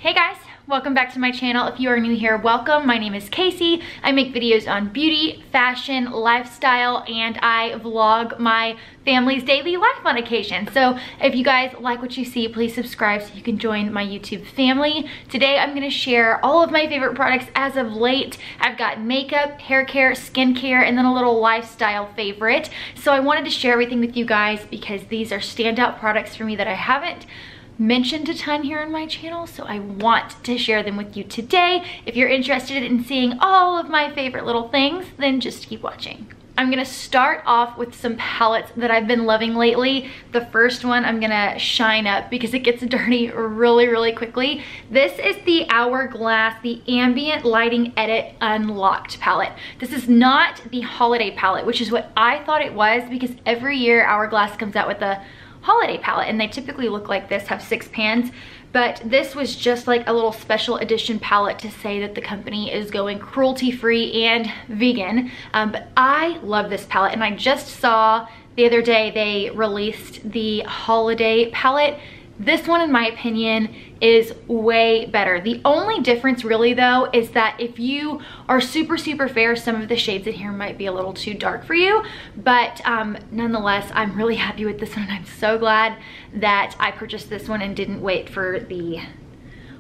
Hey guys, welcome back to my channel. If you are new here, welcome. My name is Casey. I make videos on beauty, fashion, lifestyle, and I vlog my family's daily life on occasion. So if you guys like what you see, please subscribe so you can join my YouTube family. Today I'm gonna share all of my favorite products as of late. I've got makeup, hair care, skincare, and then a little lifestyle favorite. So I wanted to share everything with you guys because these are standout products for me that I haven't mentioned a ton here on my channel, so I want to share them with you today. If you're interested in seeing all of my favorite little things, then just keep watching. I'm gonna start off with some palettes that I've been loving lately. The first one I'm gonna shine up because it gets dirty really quickly. This is the Hourglass, the Ambient Lighting Edit Unlocked palette. This is not the holiday palette, which is what I thought it was, because every year Hourglass comes out with a holiday palette and they typically look like this, have 6 pans, but this was just like a little special edition palette to say that the company is going cruelty-free and vegan. But I love this palette, and I just saw the other day they released the holiday palette. This one, in my opinion, is way better. The only difference really though is that if you are super fair, some of the shades in here might be a little too dark for you, but nonetheless, I'm really happy with this one, and I'm so glad that I purchased this one and didn't wait for the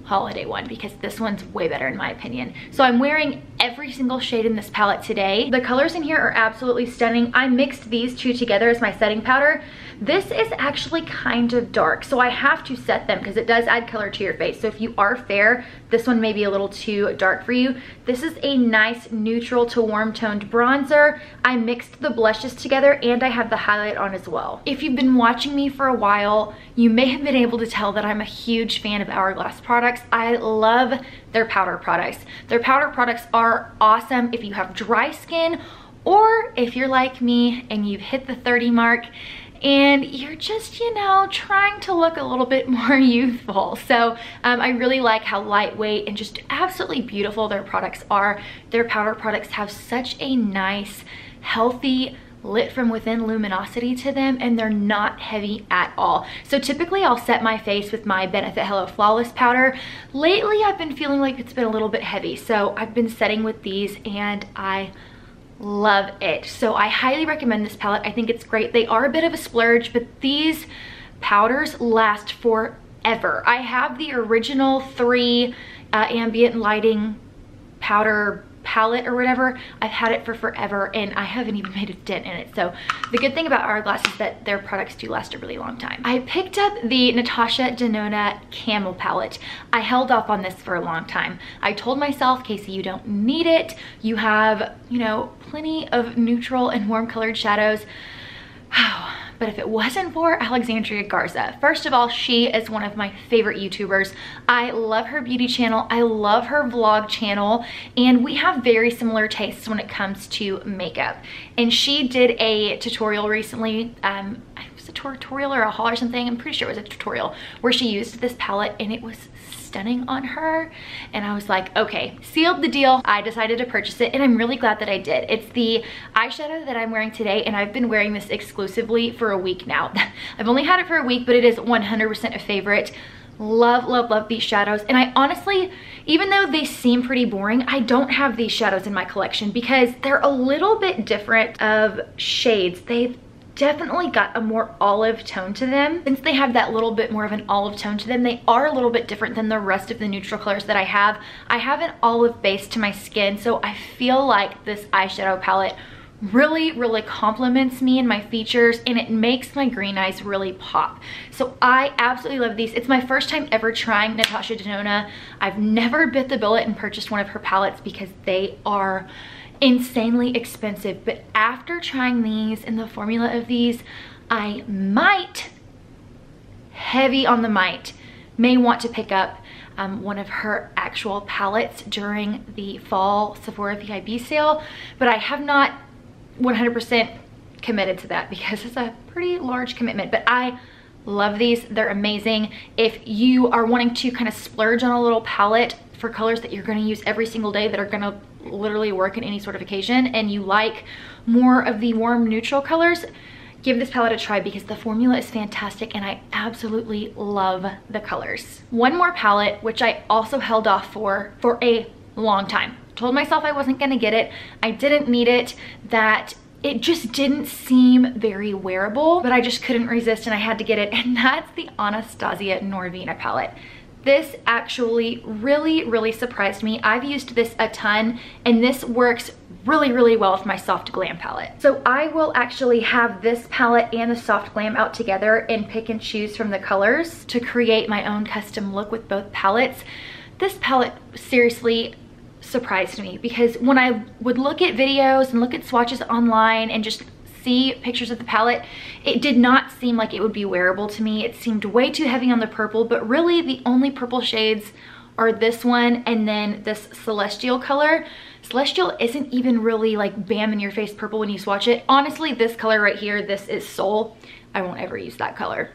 holiday one, because this one's way better in my opinion. So I'm wearing every single shade in this palette today. The colors in here are absolutely stunning. I mixed these two together as my setting powder. This is actually kind of dark, so I have to set them because it does add color to your face. So if you are fair, this one may be a little too dark for you. This is a nice neutral to warm toned bronzer. I mixed the blushes together and I have the highlight on as well. If you've been watching me for a while, you may have been able to tell that I'm a huge fan of Hourglass products. I love their powder products. Their powder products are awesome if you have dry skin, or if you're like me and you've hit the 30 mark and you're just, you know, trying to look a little bit more youthful. So I really like how lightweight and just absolutely beautiful their products are. Their powder products have such a nice, healthy, lit from within luminosity to them, and they're not heavy at all. So typically I'll set my face with my Benefit Hello Flawless powder. Lately I've been feeling like it's been a little bit heavy, so I've been setting with these and I love it. So I highly recommend this palette. I think it's great. They are a bit of a splurge, but these powders last forever. I have the original 3 ambient lighting powder palette or whatever. I've had it for forever and I haven't even made a dent in it. So the good thing about Hourglass is that their products do last a really long time. I picked up the Natasha Denona Camel palette. I held off on this for a long time. I told myself, Casey, you don't need it. You have, you know, plenty of neutral and warm colored shadows. But if it wasn't for Alexandria Garza, first of all, she is one of my favorite YouTubers. I love her beauty channel. I love her vlog channel, and we have very similar tastes when it comes to makeup. And she did a tutorial recently, it was a tutorial or a haul or something, I'm pretty sure it was a tutorial, where she used this palette and it was stunning on her, and I was like, okay, sealed the deal. I decided to purchase it and I'm really glad that I did. It's the eyeshadow that I'm wearing today, and I've been wearing this exclusively for a week now. I've only had it for a week, but it is 100% a favorite. Love these shadows. And I honestly, even though they seem pretty boring, I don't have these shadows in my collection because they're a little bit different of shades. They've definitely got a more olive tone to them. Since they have that little bit more of an olive tone to them, they are a little bit different than the rest of the neutral colors that I have. I have an olive base to my skin, so I feel like this eyeshadow palette really complements me and my features, and it makes my green eyes really pop. So I absolutely love these. It's my first time ever trying Natasha Denona. I've never bit the bullet and purchased one of her palettes because they are insanely expensive, but after trying these and the formula of these, I might, heavy on the might, may want to pick up one of her actual palettes during the fall Sephora VIB sale, but I have not 100% committed to that because it's a pretty large commitment. But I love these. They're amazing. If you are wanting to kind of splurge on a little palette for colors that you're going to use every single day that are going to literally work in any sort of occasion, and you like more of the warm neutral colors, give this palette a try because the formula is fantastic and I absolutely love the colors. One more palette, which I also held off for a long time. Told myself I wasn't gonna get it. I didn't need it, that it just didn't seem very wearable, but I just couldn't resist and I had to get it, and that's the Anastasia Norvina palette. This actually really surprised me. I've used this a ton and this works really well with my Soft Glam palette. So I will actually have this palette and the Soft Glam out together and pick and choose from the colors to create my own custom look with both palettes. This palette seriously surprised me because when I would look at videos and look at swatches online and just see pictures of the palette, it did not seem like it would be wearable to me. It seemed way too heavy on the purple, but really the only purple shades are this one and then this Celestial color. Celestial isn't even really like bam in your face purple when you swatch it. Honestly, this color right here, this is Soul. I won't ever use that color.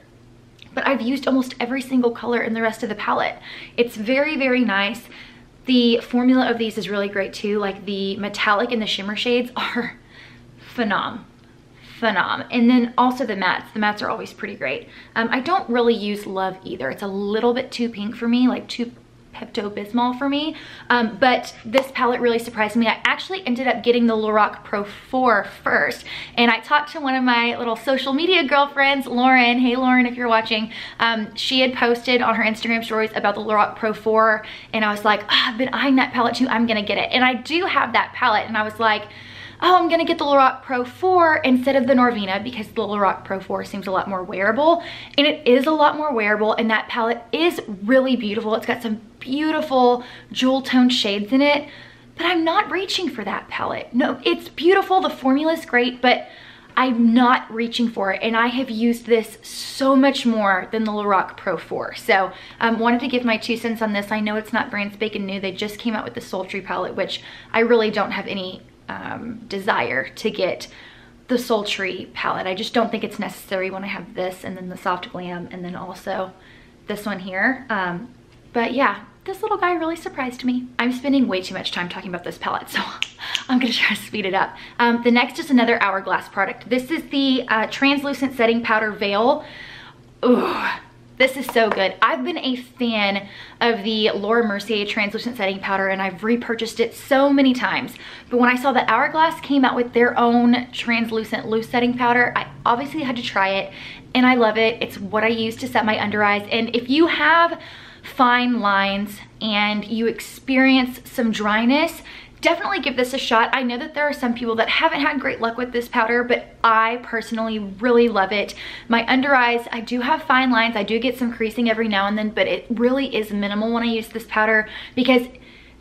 But I've used almost every single color in the rest of the palette. It's very nice. The formula of these is really great too. Like the metallic and the shimmer shades are phenom. And then also the mattes. The mattes are always pretty great. I don't really use Love either. It's a little bit too pink for me, like too Pepto-Bismol for me. But this palette really surprised me. I actually ended up getting the Lorac Pro 4 first. And I talked to one of my little social media girlfriends, Lauren. Hey Lauren, if you're watching. She had posted on her Instagram stories about the Lorac Pro 4. And I was like, I've been eyeing that palette too. I'm gonna get it. And I do have that palette. And I was like, oh, I'm gonna get the Lorac Pro 4 instead of the Norvina because the Lorac Pro 4 seems a lot more wearable. And it is a lot more wearable, and that palette is really beautiful. It's got some beautiful jewel toned shades in it, but I'm not reaching for that palette. No, it's beautiful, the formula is great, but I'm not reaching for it, and I have used this so much more than the Lorac Pro 4. So wanted to give my 2 cents on this. I know it's not brand spanking new. They just came out with the Sultry palette, which I really don't have any desire to get the Sultry palette. I just don't think it's necessary when I have this and then the Soft Glam and then also this one here. But yeah, this little guy really surprised me. I'm spending way too much time talking about this palette, so I'm gonna try to speed it up. The next is another Hourglass product. This is the Translucent Setting Powder Veil. Ooh. This is so good. I've been a fan of the Laura Mercier Translucent Setting Powder and I've repurchased it so many times. But when I saw that Hourglass came out with their own translucent loose setting powder, I obviously had to try it and I love it. It's what I use to set my under eyes. And if you have fine lines and you experience some dryness, definitely give this a shot. I know that there are some people that haven't had great luck with this powder, but I personally really love it. My under eyes, I do have fine lines. I do get some creasing every now and then, but it really is minimal when I use this powder because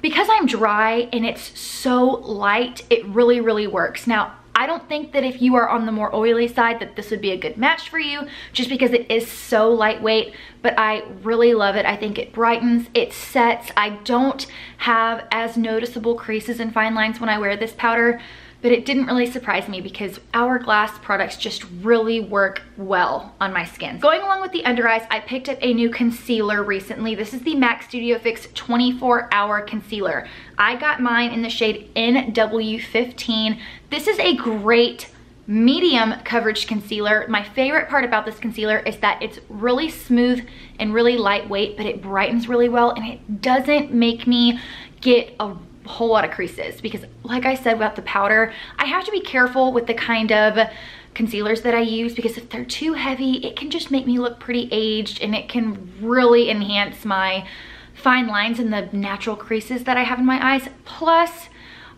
I'm dry and it's so light, it really works. Now, I don't think that if you are on the more oily side that this would be a good match for you just because it is so lightweight, but I really love it. I think it brightens, it sets. I don't have as noticeable creases and fine lines when I wear this powder, but it didn't really surprise me because Hourglass products just really work well on my skin. Going along with the under eyes, I picked up a new concealer recently. This is the MAC Studio Fix 24-Hour Concealer. I got mine in the shade NW15. This is a great medium coverage concealer. My favorite part about this concealer is that it's really smooth and really lightweight, but it brightens really well and it doesn't make me get a whole lot of creases because like I said about the powder, I have to be careful with the kind of concealers that I use because if they're too heavy, it can just make me look pretty aged and it can really enhance my fine lines and the natural creases that I have in my eyes. Plus,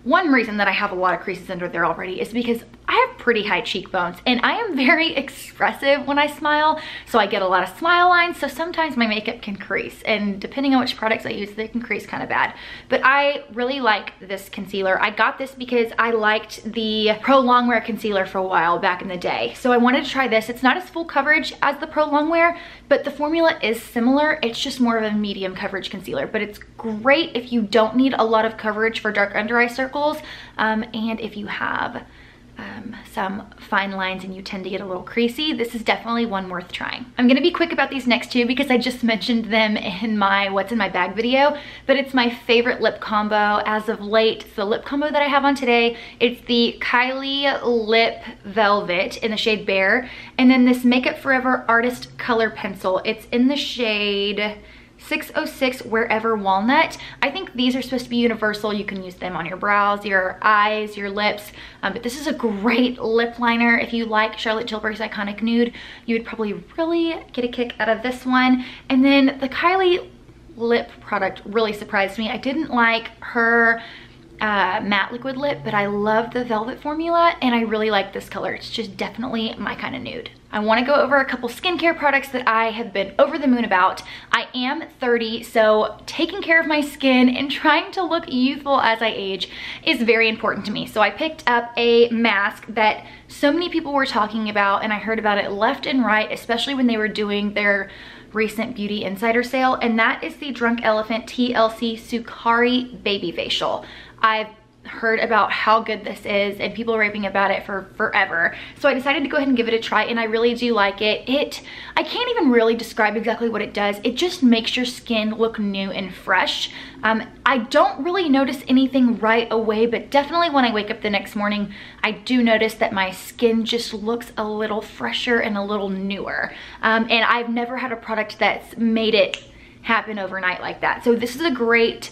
one reason that I have a lot of creases under there already is because I have pretty high cheekbones and I am very expressive when I smile, so I get a lot of smile lines, so sometimes my makeup can crease, and depending on which products I use, they can crease kind of bad. But I really like this concealer. I got this because I liked the Pro Longwear concealer for a while back in the day, so I wanted to try this. It's not as full coverage as the Pro Longwear, but the formula is similar. It's just more of a medium coverage concealer, but it's great if you don't need a lot of coverage for dark under eye circles, and if you have some fine lines and you tend to get a little creasy, this is definitely one worth trying. I'm gonna be quick about these next two because I just mentioned them in my what's in my bag video, but it's my favorite lip combo as of late. It's the lip combo that I have on today. It's the Kylie Lip Velvet in the shade Bare, and then this Makeup Forever Artist Color Pencil. It's in the shade 606 Wherever Walnut. I think these are supposed to be universal. You can use them on your brows, your eyes, your lips, but this is a great lip liner. If you like Charlotte Tilbury's Iconic Nude, you would probably really get a kick out of this one. And then the Kylie lip product really surprised me. I didn't like her matte liquid lip, but I love the velvet formula and I really like this color. It's just definitely my kind of nude. I want to go over a couple skincare products that I have been over the moon about. I am 30, so taking care of my skin and trying to look youthful as I age is very important to me. So I picked up a mask that so many people were talking about and I heard about it left and right, especially when they were doing their recent Beauty Insider sale, and that is the Drunk Elephant TLC Sukari Baby Facial. I've heard about how good this is and people raving about it for forever, so I decided to go ahead and give it a try, and I really do like it. I can't even really describe exactly what it does. It just makes your skin look new and fresh. I don't really notice anything right away, but definitely when I wake up the next morning, I do notice that my skin just looks a little fresher and a little newer, and I've never had a product that's made it happen overnight like that. So this is a great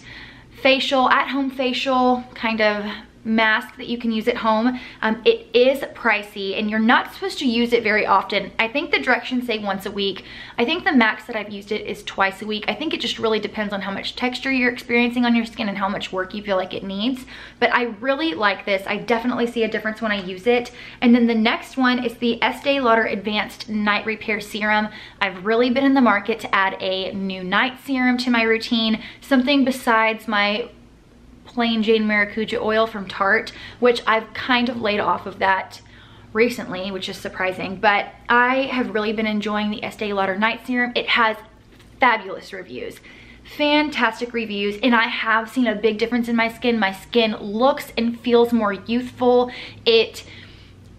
facial, at-home facial kind of mask that you can use at home. It is pricey and you're not supposed to use it very often. I think the directions say once a week. I think the max that I've used it is twice a week. I think it just really depends on how much texture you're experiencing on your skin and how much work you feel like it needs. But I really like this. I definitely see a difference when I use it. And then the next one is the Estee Lauder Advanced Night Repair Serum. I've really been in the market to add a new night serum to my routine, something besides my plain Jane Maracuja oil from Tarte, which I've kind of laid off of that recently, which is surprising, but I have really been enjoying the Estee Lauder Night Serum. It has fabulous reviews, fantastic reviews, and I have seen a big difference in my skin. My skin looks and feels more youthful.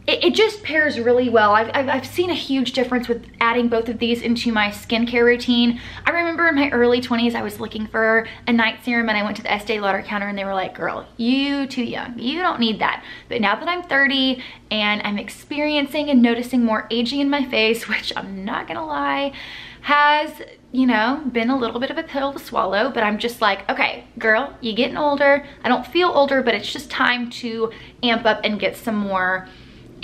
It just pairs really well. I've seen a huge difference with adding both of these into my skincare routine. I remember in my early 20s, I was looking for a night serum and I went to the Estee Lauder counter and they were like, girl, you too young. You don't need that. But now that I'm 30 and I'm experiencing and noticing more aging in my face, which I'm not gonna lie, has, you know, been a little bit of a pill to swallow, but I'm just like, okay, girl, you're getting older. I don't feel older, but it's just time to amp up and get some more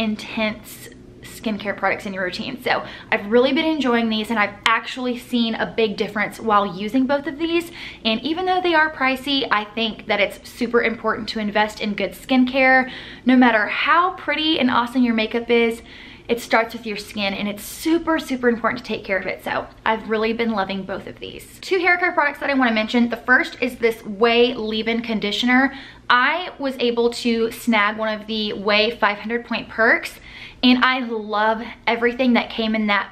intense skincare products in your routine. So I've really been enjoying these and I've actually seen a big difference while using both of these. And even though they are pricey, I think that it's super important to invest in good skincare. No matter how pretty and awesome your makeup is, it starts with your skin and it's super, super important to take care of it. So I've really been loving both of these. Two hair care products that I want to mention. The first is this Way Leave-In Conditioner. I was able to snag one of the Way 500 Point Perks and I love everything that came in that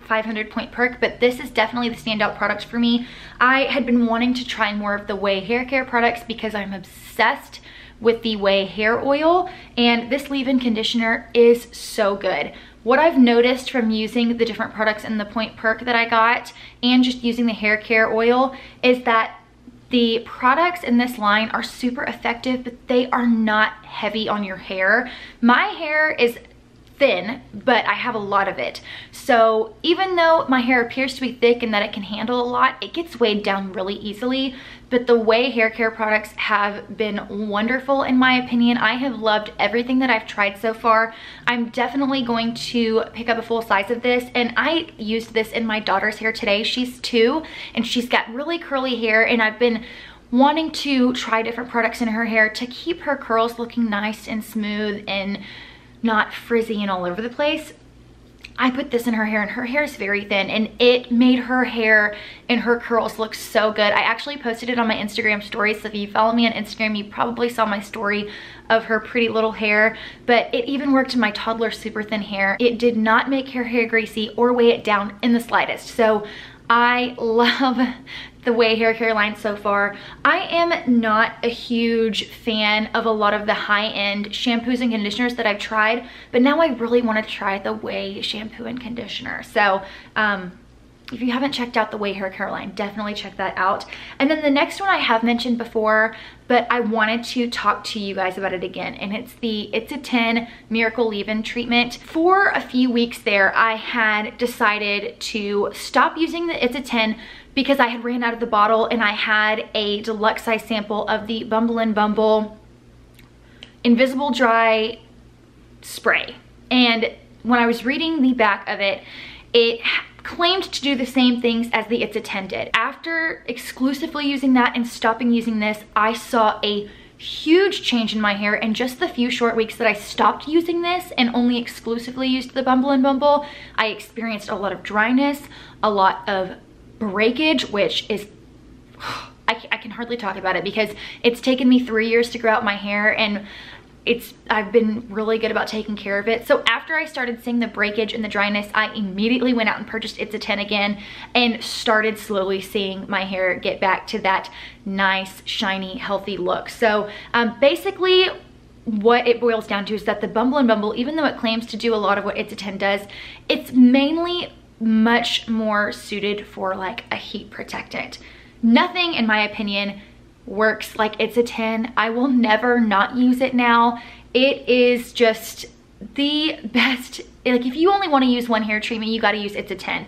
500 Point Perk, but this is definitely the standout product for me. I had been wanting to try more of the Way hair care products because I'm obsessed with the Way hair oil, and this leave-in conditioner is so good. What I've noticed from using the different products in the Point Perk that I got and just using the hair care oil is that the products in this line are super effective, but they are not heavy on your hair. My hair is thin, but I have a lot of it. So even though my hair appears to be thick and that it can handle a lot, it gets weighed down really easily. But the Way hair care products have been wonderful in my opinion. I have loved everything that I've tried so far. I'm definitely going to pick up a full size of this, and I used this in my daughter's hair today. She's 2 and she's got really curly hair, and I've been wanting to try different products in her hair to keep her curls looking nice and smooth and not frizzy and all over the place. I put this in her hair and her hair is very thin and it made her hair and her curls look so good. I actually posted it on my Instagram story, so if you follow me on Instagram, you probably saw my story of her pretty little hair, but it even worked in my toddler's super thin hair. It did not make her hair greasy or weigh it down in the slightest. So I love the Way hair care line so far. I am not a huge fan of a lot of the high-end shampoos and conditioners that I've tried, but now I really want to try the Way shampoo and conditioner. So if you haven't checked out the Way hair care line, definitely check that out. And then the next one I have mentioned before, but I wanted to talk to you guys about it again, and it's the It's a 10 Miracle Leave-In treatment. For a few weeks there, I had decided to stop using the It's a 10 because I had ran out of the bottle, and I had a deluxe size sample of the Bumble and Bumble Invisible Dry Spray. And when I was reading the back of it, it claimed to do the same things as the It's a 10 did. After exclusively using that and stopping using this, I saw a huge change in my hair in just the few short weeks that I stopped using this and only exclusively used the Bumble and Bumble. I experienced a lot of dryness, a lot of breakage, which is, I can hardly talk about it because it's taken me 3 years to grow out my hair, and I've been really good about taking care of it. So after I started seeing the breakage and the dryness, I immediately went out and purchased It's a 10 again and started slowly seeing my hair get back to that nice, shiny, healthy look. So basically what it boils down to is that the Bumble and Bumble, even though it claims to do a lot of what It's a 10 does, it's mainly much more suited for like a heat protectant. Nothing, in my opinion, works like It's a 10. I will never not use it now. It is just the best. Like, if you only want to use one hair treatment, you got to use It's a 10.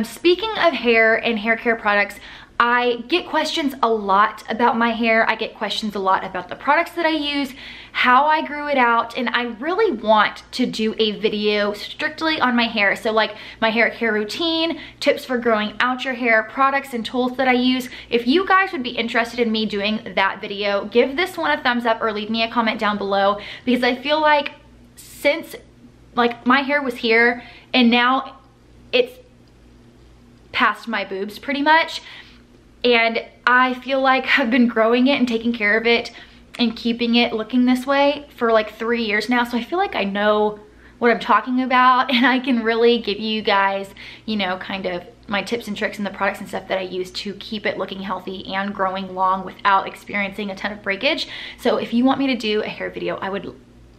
Speaking of hair and hair care products, I get questions a lot about my hair. I get questions a lot about the products that I use, how I grew it out, and I really want to do a video strictly on my hair. So like my hair care routine, tips for growing out your hair, products and tools that I use. If you guys would be interested in me doing that video, give this one a thumbs up or leave me a comment down below, because I feel like since like my hair was here and now it's past my boobs pretty much, and I feel like I've been growing it and taking care of it and keeping it looking this way for like 3 years now. So I feel like I know what I'm talking about, and I can really give you guys, you know, kind of my tips and tricks and the products and stuff that I use to keep it looking healthy and growing long without experiencing a ton of breakage. So if you want me to do a hair video, I would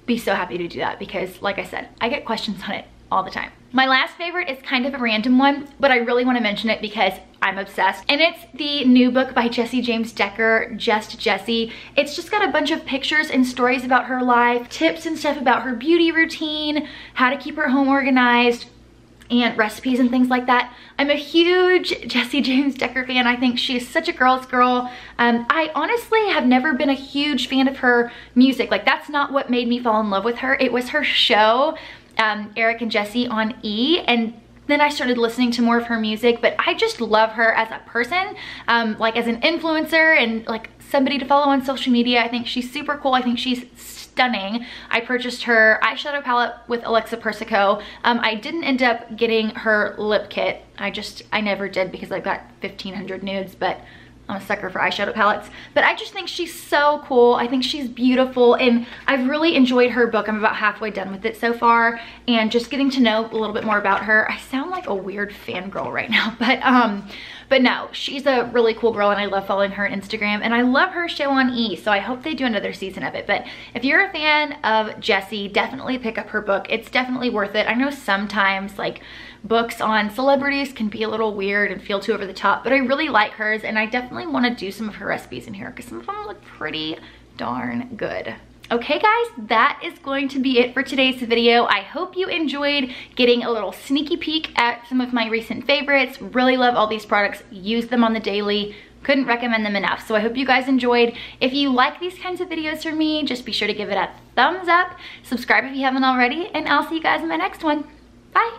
be so happy to do that, because like I said, I get questions on it all the time. My last favorite is kind of a random one, but I really want to mention it because I'm obsessed. And it's the new book by Jessie James Decker, Just Jessie. It's just got a bunch of pictures and stories about her life, tips and stuff about her beauty routine, how to keep her home organized, and recipes and things like that. I'm a huge Jessie James Decker fan. I think she is such a girl's girl. I honestly have never been a huge fan of her music. Like, that's not what made me fall in love with her. It was her show, Eric and Jesse on E, and then I started listening to more of her music. But I just love her as a person, like as an influencer and like somebody to follow on social media. I think she's super cool. I think she's stunning. I purchased her eyeshadow palette with Alexa Persico. I didn't end up getting her lip kit. I never did, because I've got 1,500 nudes, but I'm a sucker for eyeshadow palettes. But I just think she's so cool. I think she's beautiful, and I've really enjoyed her book. I'm about halfway done with it so far, and just getting to know a little bit more about her. I sound like a weird fangirl right now, but no, she's a really cool girl, and I love following her on Instagram, and I love her show on E, so I hope they do another season of it. But if you're a fan of Jessie, definitely pick up her book. It's definitely worth it. I know sometimes like books on celebrities can be a little weird and feel too over the top, but I really like hers, and I definitely want to do some of her recipes in here because some of them look pretty darn good. Okay guys, that is going to be it for today's video. I hope you enjoyed getting a little sneaky peek at some of my recent favorites. Really love all these products, use them on the daily. Couldn't recommend them enough. So I hope you guys enjoyed. If you like these kinds of videos from me, just be sure to give it a thumbs up, subscribe if you haven't already, and I'll see you guys in my next one. Bye.